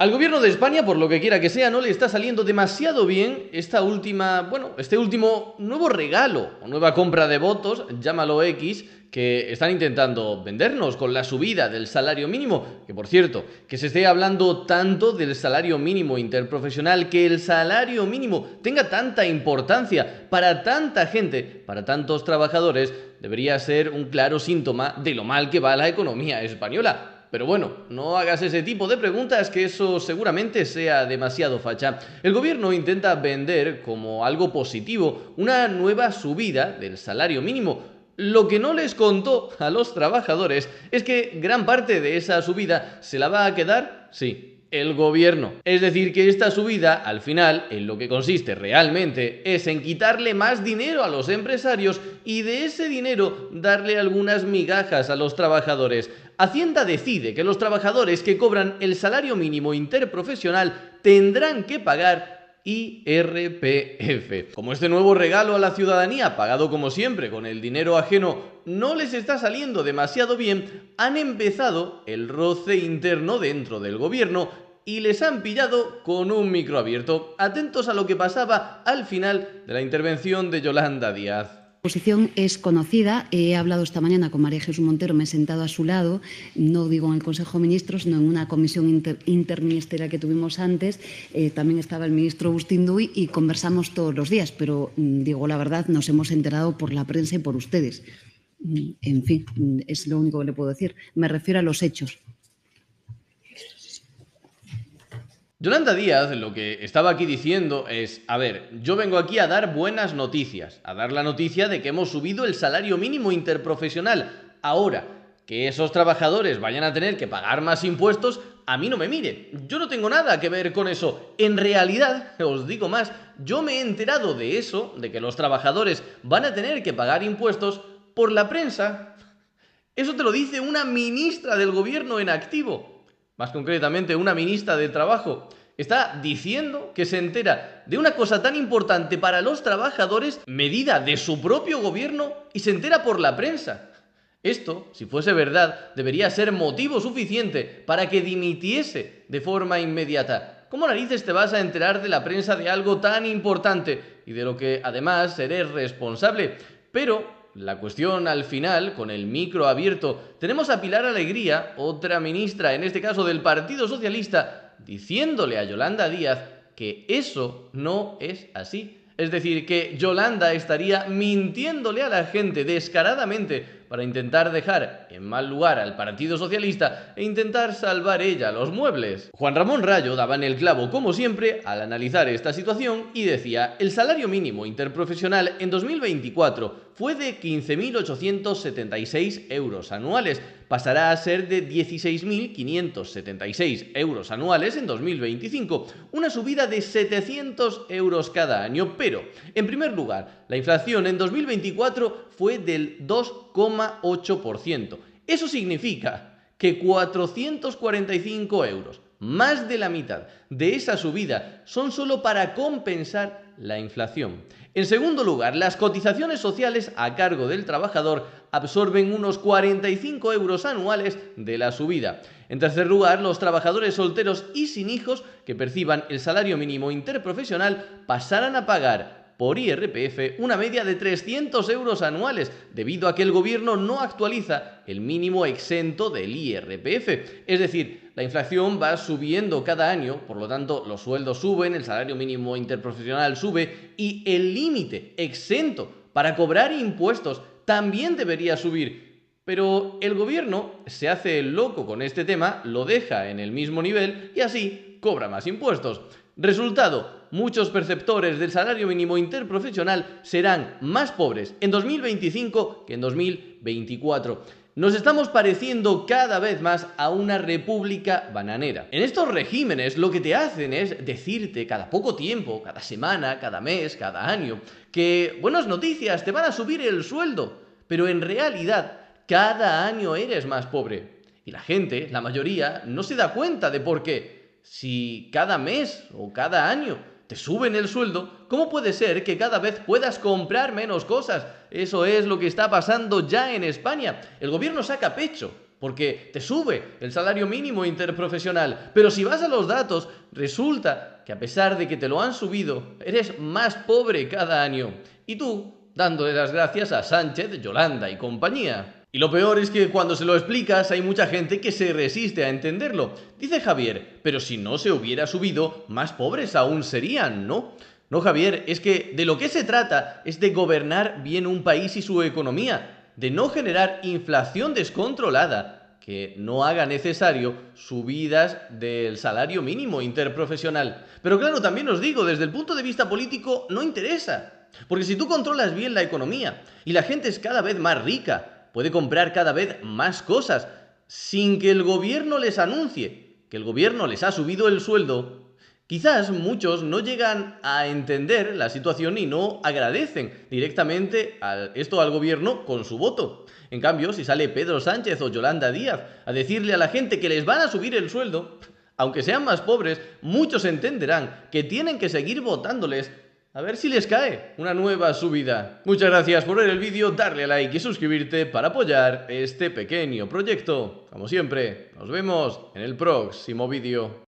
Al gobierno de España, por lo que quiera que sea, no le está saliendo demasiado bien este último nuevo regalo o nueva compra de votos, llámalo X, que están intentando vendernos con la subida del salario mínimo. Que por cierto, que se esté hablando tanto del salario mínimo interprofesional, que el salario mínimo tenga tanta importancia para tanta gente, para tantos trabajadores, debería ser un claro síntoma de lo mal que va la economía española. Pero bueno, no hagas ese tipo de preguntas, que eso seguramente sea demasiado facha. El gobierno intenta vender como algo positivo una nueva subida del salario mínimo. Lo que no les contó a los trabajadores es que gran parte de esa subida se la va a quedar, sí, el gobierno. Es decir, que esta subida, al final, en lo que consiste realmente, es en quitarle más dinero a los empresarios y de ese dinero darle algunas migajas a los trabajadores. Hacienda decide que los trabajadores que cobran el salario mínimo interprofesional tendrán que pagar IRPF. Como este nuevo regalo a la ciudadanía, pagado como siempre con el dinero ajeno, no les está saliendo demasiado bien, han empezado el roce interno dentro del gobierno y les han pillado con un micro abierto. Atentos a lo que pasaba al final de la intervención de Yolanda Díaz. La posición es conocida. He hablado esta mañana con María Jesús Montero, me he sentado a su lado, no digo en el Consejo de Ministros, sino en una comisión interministerial que tuvimos antes. También estaba el ministro Agustín Duy y conversamos todos los días, pero digo la verdad, nos hemos enterado por la prensa y por ustedes. En fin, es lo único que le puedo decir. Me refiero a los hechos. Yolanda Díaz lo que estaba aquí diciendo es, a ver, yo vengo aquí a dar buenas noticias, a dar la noticia de que hemos subido el salario mínimo interprofesional. Ahora, que esos trabajadores vayan a tener que pagar más impuestos, a mí no me mire, yo no tengo nada que ver con eso. En realidad, os digo más, yo me he enterado de eso, de que los trabajadores van a tener que pagar impuestos, por la prensa. Eso te lo dice una ministra del gobierno en activo. Más concretamente, una ministra de Trabajo, está diciendo que se entera de una cosa tan importante para los trabajadores, medida de su propio gobierno, y se entera por la prensa. Esto, si fuese verdad, debería ser motivo suficiente para que dimitiese de forma inmediata. ¿Cómo narices te vas a enterar de la prensa de algo tan importante y de lo que además eres responsable? Pero la cuestión al final, con el micro abierto, tenemos a Pilar Alegría, otra ministra, en este caso del Partido Socialista, diciéndole a Yolanda Díaz que eso no es así. Es decir, que Yolanda estaría mintiéndole a la gente descaradamente para intentar dejar en mal lugar al Partido Socialista e intentar salvar ella los muebles. Juan Ramón Rayo daba en el clavo, como siempre, al analizar esta situación y decía: el salario mínimo interprofesional en 2024 fue de 15.876 euros anuales, pasará a ser de 16.576 euros anuales en 2025, una subida de 700 euros cada año. Pero, en primer lugar, la inflación en 2024 fue del 2,8%. Eso significa que 445 euros, más de la mitad de esa subida, son solo para compensar la inflación. En segundo lugar, las cotizaciones sociales a cargo del trabajador absorben unos 45 euros anuales de la subida. En tercer lugar, los trabajadores solteros y sin hijos que perciban el salario mínimo interprofesional pasarán a pagar por IRPF una media de 300 euros anuales, debido a que el gobierno no actualiza el mínimo exento del IRPF. Es decir, la inflación va subiendo cada año, por lo tanto los sueldos suben, el salario mínimo interprofesional sube y el límite exento para cobrar impuestos también debería subir. Pero el gobierno se hace el loco con este tema, lo deja en el mismo nivel y así cobra más impuestos. Resultado: muchos perceptores del salario mínimo interprofesional serán más pobres en 2025 que en 2024. Nos estamos pareciendo cada vez más a una república bananera. En estos regímenes lo que te hacen es decirte cada poco tiempo, cada semana, cada mes, cada año, que buenas noticias, te van a subir el sueldo, pero en realidad cada año eres más pobre. Y la gente, la mayoría, no se da cuenta de por qué. Si cada mes o cada año te suben el sueldo, ¿cómo puede ser que cada vez puedas comprar menos cosas? Eso es lo que está pasando ya en España. El gobierno saca pecho porque te sube el salario mínimo interprofesional. Pero si vas a los datos, resulta que a pesar de que te lo han subido, eres más pobre cada año. Y tú, dándole las gracias a Sánchez, Yolanda y compañía. Y lo peor es que cuando se lo explicas hay mucha gente que se resiste a entenderlo. Dice Javier, pero si no se hubiera subido, más pobres aún serían, ¿no? No, Javier, es que de lo que se trata es de gobernar bien un país y su economía, de no generar inflación descontrolada que no haga necesario subidas del salario mínimo interprofesional. Pero claro, también os digo, desde el punto de vista político no interesa. Porque si tú controlas bien la economía y la gente es cada vez más rica, puede comprar cada vez más cosas sin que el gobierno les anuncie que el gobierno les ha subido el sueldo. Quizás muchos no llegan a entender la situación y no agradecen directamente esto al gobierno con su voto. En cambio, si sale Pedro Sánchez o Yolanda Díaz a decirle a la gente que les van a subir el sueldo, aunque sean más pobres, muchos entenderán que tienen que seguir votándoles a ver si les cae una nueva subida. Muchas gracias por ver el vídeo, darle a like y suscribirte para apoyar este pequeño proyecto. Como siempre, nos vemos en el próximo vídeo.